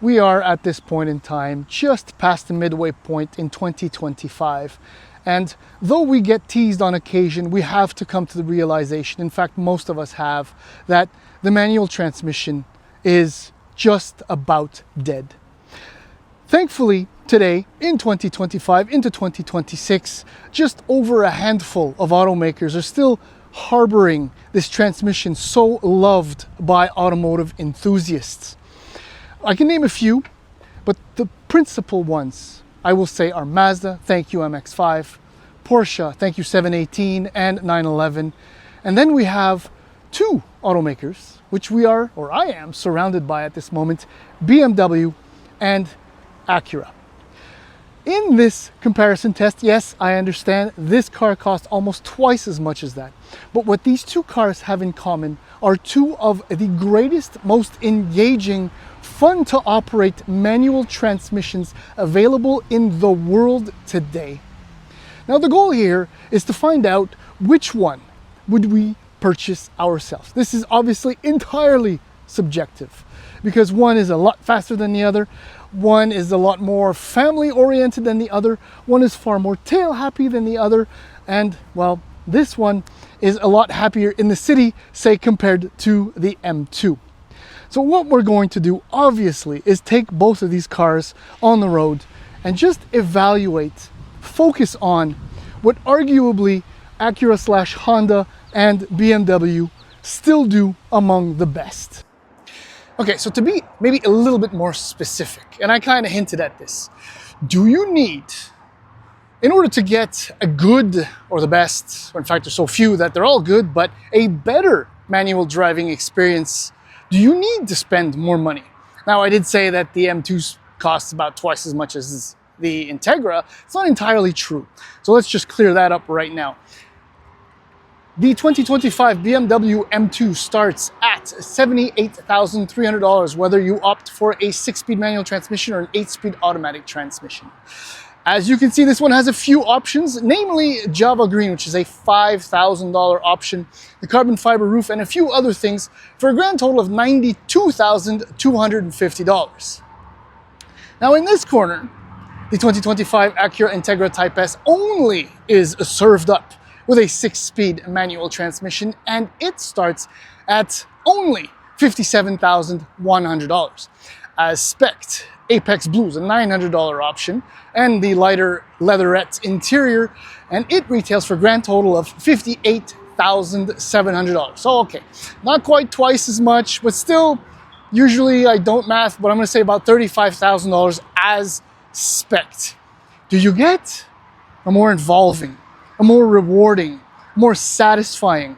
we are at this point in time just past the midway point in 2025. And though we get teased on occasion, we have to come to the realization, in fact, most of us have, that the manual transmission is just about dead. Thankfully, today, in 2025 into 2026, just over a handful of automakers are still harboring this transmission so loved by automotive enthusiasts. I can name a few, but the principal ones I will say are Mazda, thank you MX-5, Porsche, thank you 718 and 911. And then we have two automakers, which we are, or I am, surrounded by at this moment, BMW and Acura. In this comparison test, yes, I understand this car costs almost twice as much as that. But what these two cars have in common are two of the greatest, most engaging, fun to operate manual transmissions available in the world today. Now the goal here is to find out which one would we purchase ourselves. This is obviously entirely subjective because one is a lot faster than the other. One is a lot more family oriented than the other. One is far more tail happy than the other. And well, this one is a lot happier in the city, say, compared to the M2. So what we're going to do, obviously, is take both of these cars on the road and just evaluate, focus on what arguably Acura / Honda and BMW still do among the best. Okay, so to be maybe a little bit more specific, and I kind of hinted at this, do you need, in order to get a good or the best, or in fact there's so few that they're all good, but a better manual driving experience, do you need to spend more money? Now, I did say that the M2 costs about twice as much as the Integra. It's not entirely true. So let's just clear that up right now. The 2025 BMW M2 starts at $78,300, whether you opt for a 6-speed manual transmission or an 8-speed automatic transmission. As you can see, this one has a few options, namely Java Green, which is a $5,000 option, the carbon fiber roof, and a few other things for a grand total of $92,250. Now in this corner, the 2025 Acura Integra Type S only is served up with a 6-speed manual transmission, and it starts at only $57,100. As spec'd, Apex Blue is a $900 option, and the lighter leatherette interior, and it retails for a grand total of $58,700. So okay, not quite twice as much, but still, usually I don't math, but I'm gonna say about $35,000 as spec'd. Do you get a more involving, a more rewarding, more satisfying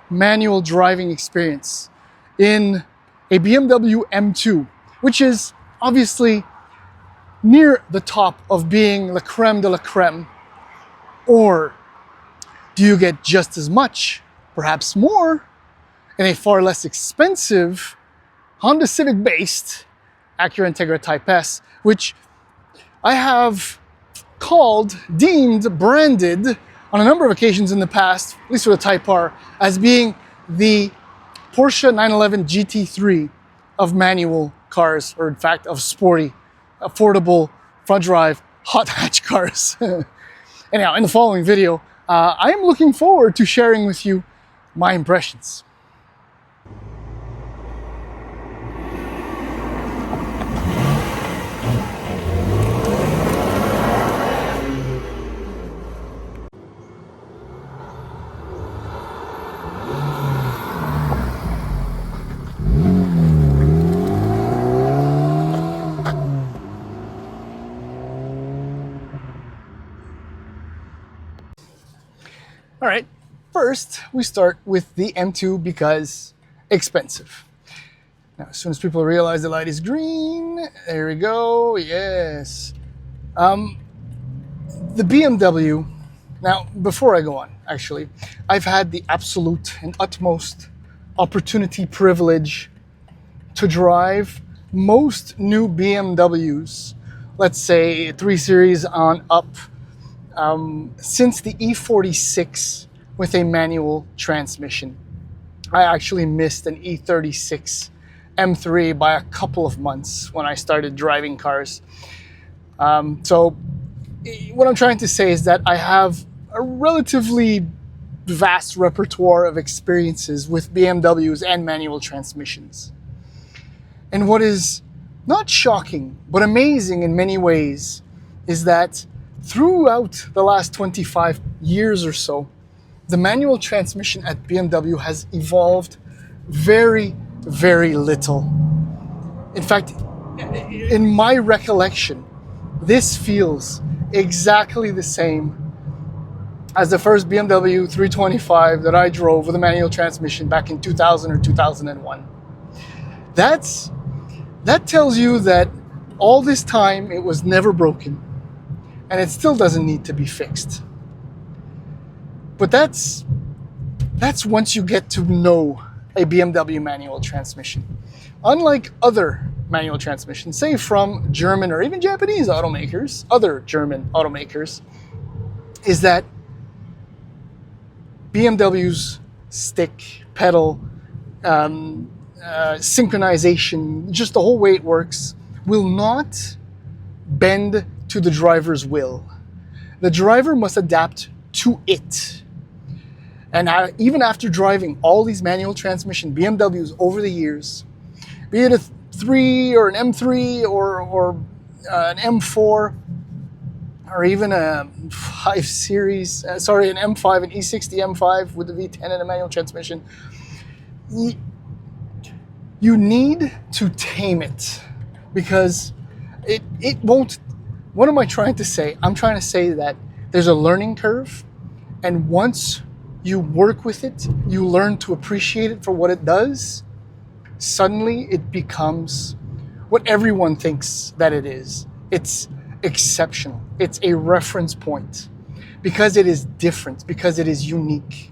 manual driving experience in a BMW M2, which is obviously near the top of being la creme de la creme? Or do you get just as much, perhaps more, in a far less expensive Honda Civic based Acura Integra Type S, which I have deemed, branded on a number of occasions in the past, at least for the Type R, as being the Porsche 911 GT3 of manual cars, or in fact of sporty, affordable, front drive, hot hatch cars. Anyhow, in the following video, I am looking forward to sharing with you my impressions. All right, first we start with the M2 because expensive. Now, as soon as people realize the light is green, there we go, yes. The BMW, now before I go on, actually, I've had the absolute and utmost opportunity, privilege to drive most new BMWs, let's say 3 Series on up, since the E46 with a manual transmission. I actually missed an E36 M3 by a couple of months when I started driving cars. So what I'm trying to say is that I have a relatively vast repertoire of experiences with BMWs and manual transmissions. And what is not shocking, but amazing in many ways, is that throughout the last 25 years or so, the manual transmission at BMW has evolved very, very little. In fact, in my recollection, this feels exactly the same as the first BMW 325 that I drove with a manual transmission back in 2000 or 2001. That tells you that all this time it was never broken, and it still doesn't need to be fixed. But that's once you get to know a BMW manual transmission. Unlike other manual transmissions, say from German or even Japanese automakers, other German automakers, is that BMW's stick, pedal, synchronization, just the whole way it works, will not bend to the driver's will. The driver must adapt to it. And even after driving all these manual transmission BMWs over the years, be it a 3 or an M3 or an M4, or even a 5 Series, an M5, an E60 M5 with the V10 and a manual transmission, you need to tame it, because it won't. What am I trying to say? I'm trying to say that there's a learning curve, and once you work with it, you learn to appreciate it for what it does, suddenly it becomes what everyone thinks that it is. It's exceptional. It's a reference point because it is different, because it is unique.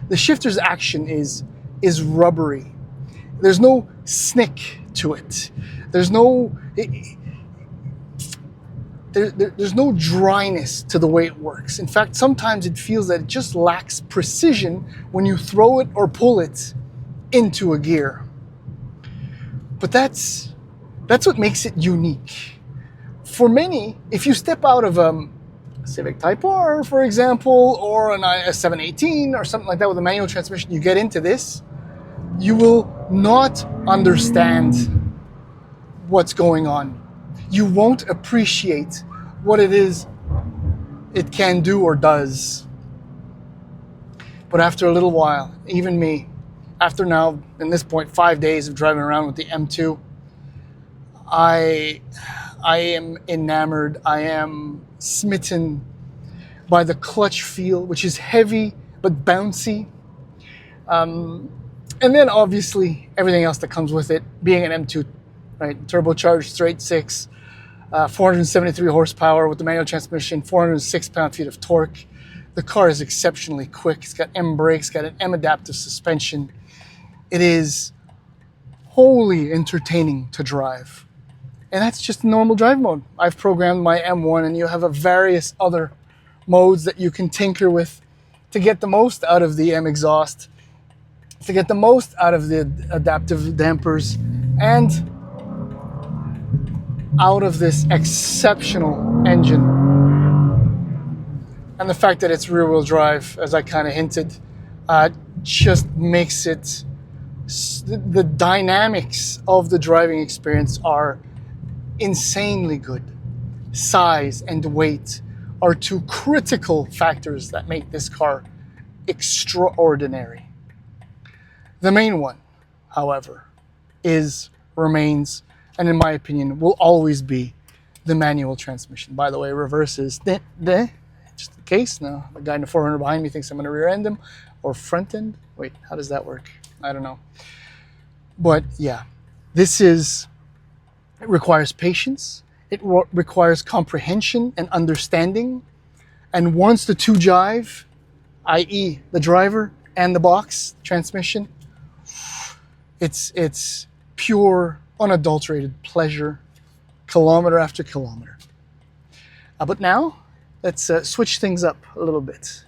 The shifter's action is rubbery. There's no snick to it. There's no there's no dryness to the way it works. In fact, sometimes it feels that it just lacks precision when you throw it or pull it into a gear. But that's what makes it unique. For many, if you step out of a Civic Type R, for example, or a 718 or something like that with a manual transmission, you get into this, you will not understand what's going on. You won't appreciate what it is it can do or does. But after a little while, even me, after now, in this point, 5 days of driving around with the M2, I am enamored. I am smitten by the clutch feel, which is heavy but bouncy. And then obviously everything else that comes with it, being an M2, right? Turbocharged straight six, 473 horsepower with the manual transmission, 406 pound-feet of torque. The car is exceptionally quick. It's got M brakes, got an M adaptive suspension. It is wholly entertaining to drive. And that's just normal drive mode. I've programmed my M1, and you have a various other modes that you can tinker with to get the most out of the M exhaust, to get the most out of the adaptive dampers, and out of this exceptional engine. And the fact that it's rear-wheel drive, as I kind of hinted, just makes it, the dynamics of the driving experience are insanely good. Size and weight are two critical factors that make this car extraordinary. The main one, however, remains, and in my opinion, will always be the manual transmission. By the way, reverse is just in case. Now, the guy in the 400 behind me thinks I'm going to rear end him, or front end. Wait, how does that work? I don't know. But yeah, it requires patience. It requires comprehension and understanding. And once the two jive, i.e. the driver and the box transmission, it's pure, unadulterated pleasure, kilometer after kilometer. But now, let's switch things up a little bit.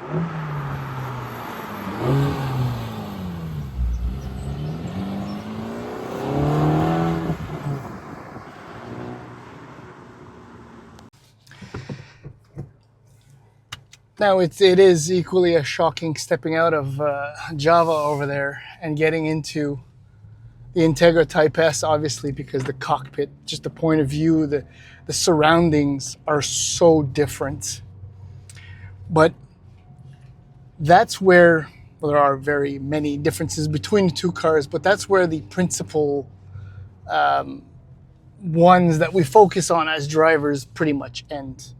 Now it is equally as shocking stepping out of Java over there and getting into the Integra Type S, obviously, because the cockpit, just the point of view, the surroundings are so different. But that's where, well, there are very many differences between the two cars, but that's where the principal ones that we focus on as drivers pretty much end.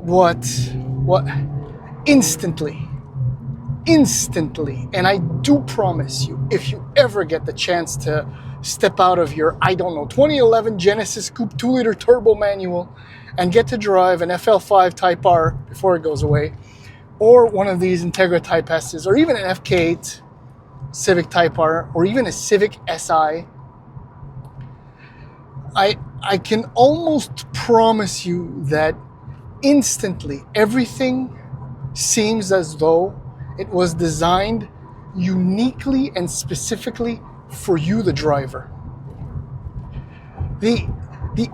What instantly, and I do promise you, if you ever get the chance to step out of your, I don't know, 2011 Genesis Coupe 2-liter turbo manual and get to drive an FL5 Type R before it goes away, or one of these Integra Type S's, or even an FK8 Civic Type R, or even a Civic Si, I can almost promise you that instantly everything seems as though it was designed uniquely and specifically for you, the driver. The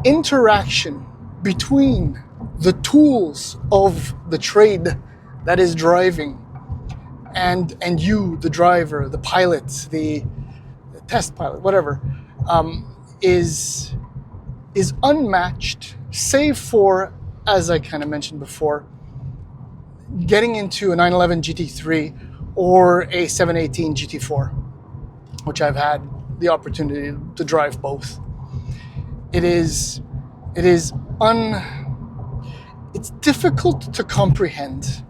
interaction between the tools of the trade that is driving and you, the driver, the pilot, the test pilot, whatever, is unmatched, save for, as I kind of mentioned before, getting into a 911 GT3 or a 718 GT4, which I've had the opportunity to drive both. It's difficult to comprehend.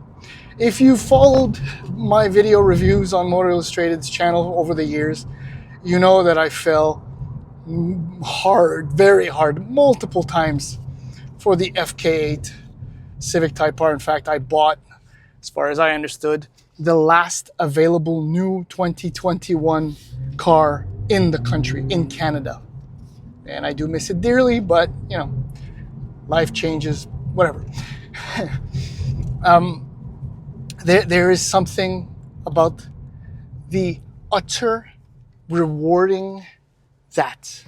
If you followed my video reviews on Motor Illustrated's channel over the years, you know that I fell hard, very hard, multiple times for the FK8 Civic Type R. In fact, I bought, as far as I understood, the last available new 2021 car in the country, in Canada. And I do miss it dearly, but, you know, life changes, whatever. There is something about the utter rewarding that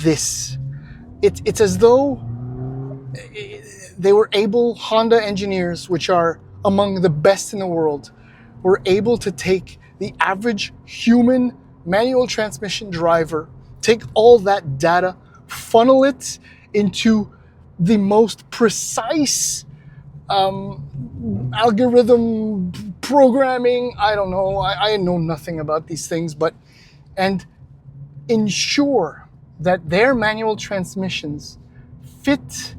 it's as though they were able, Honda engineers, which are among the best in the world, were able to take the average human manual transmission driver, take all that data, funnel it into the most precise algorithm programming. I don't know. I know nothing about these things, and ensure that their manual transmissions fit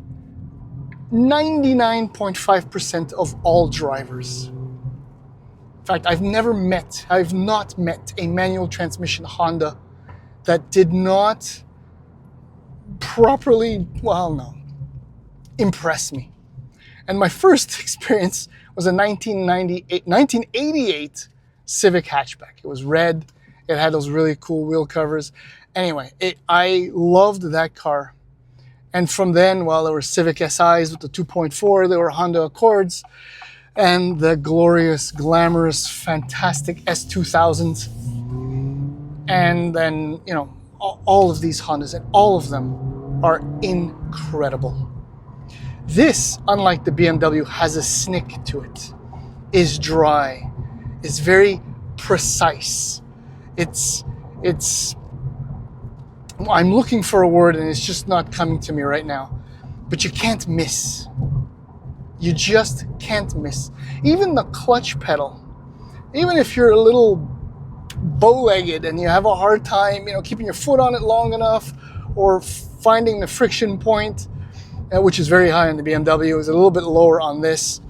99.5% of all drivers. In fact, I've not met a manual transmission Honda that did not properly, impress me. And my first experience was a 1988 Civic hatchback. It was red. It had those really cool wheel covers. Anyway, I loved that car. And from then, there were Civic SIs with the 2.4, there were Honda Accords, and the glorious, glamorous, fantastic S2000s. And then, all of these Hondas, and all of them are incredible. This, unlike the BMW, has a snick to it, is dry, is very precise. I'm looking for a word and it's just not coming to me right now. But you can't miss. You just can't miss. Even the clutch pedal, even if you're a little bow-legged and you have a hard time, keeping your foot on it long enough, or finding the friction point, which is very high on the BMW, is a little bit lower on this,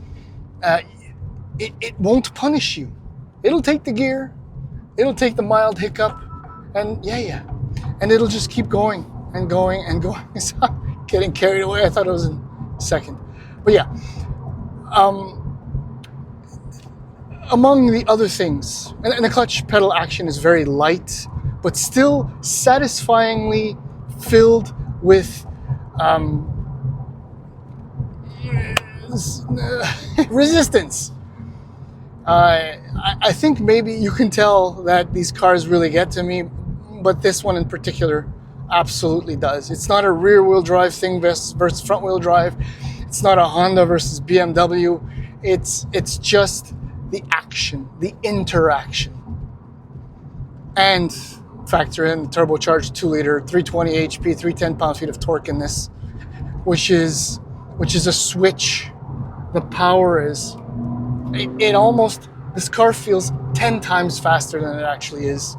it won't punish you. It'll take the gear, it'll take the mild hiccup, and and it'll just keep going and going and going. So I'm getting carried away. I thought it was in second. But among the other things, and the clutch pedal action is very light, but still satisfyingly filled with resistance. I think maybe you can tell that these cars really get to me, but this one in particular absolutely does. It's not a rear-wheel drive thing versus front-wheel drive. It's not a Honda versus BMW. It's just the action, the interaction. And factor in the turbocharged 2-liter, 320 HP, 310 pound-feet of torque in this, which is a switch. The power is, this car feels 10 times faster than it actually is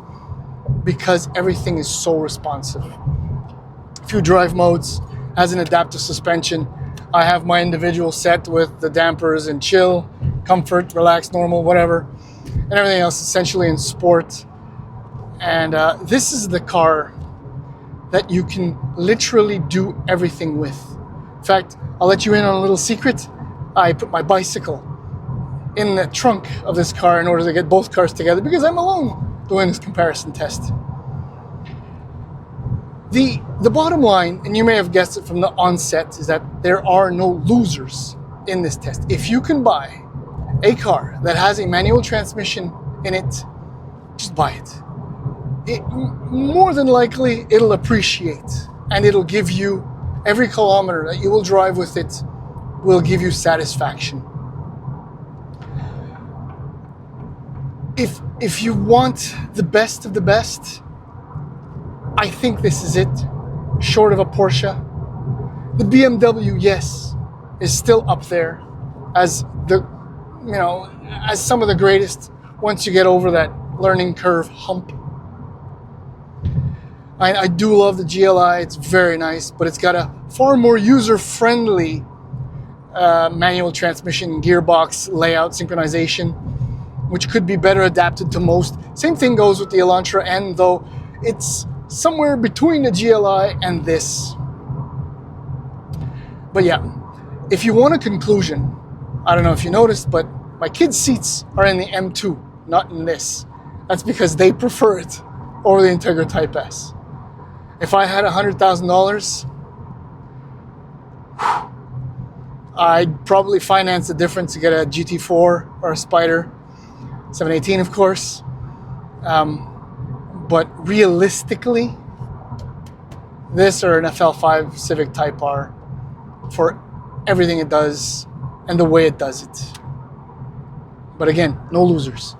because everything is so responsive. A few drive modes, has an adaptive suspension. I have my individual set with the dampers and chill, comfort, relax, normal, whatever, and everything else essentially in sport. And this is the car that you can literally do everything with. In fact, I'll let you in on a little secret. I put my bicycle in the trunk of this car in order to get both cars together because I'm alone doing this comparison test. The bottom line, and you may have guessed it from the onset, is that there are no losers in this test. If you can buy a car that has a manual transmission in it, just buy it. More than likely, it'll appreciate, and it'll give you, every kilometer that you will drive with it will give you satisfaction. If you want the best of the best, I think this is it, short of a Porsche. The BMW, yes, is still up there as as some of the greatest once you get over that learning curve hump. I do love the GLI, it's very nice, but it's got a far more user-friendly manual transmission, gearbox, layout, synchronization, which could be better adapted to most. Same thing goes with the Elantra N, though it's somewhere between the GLI and this. But yeah, if you want a conclusion, I don't know if you noticed, but my kids' seats are in the M2, not in this. That's because they prefer it over the Integra Type S. If I had $100,000, I'd probably finance the difference to get a GT4 or a Spider, 718 of course. But realistically, this or an FL5 Civic Type R for everything it does and the way it does it. But again, no losers.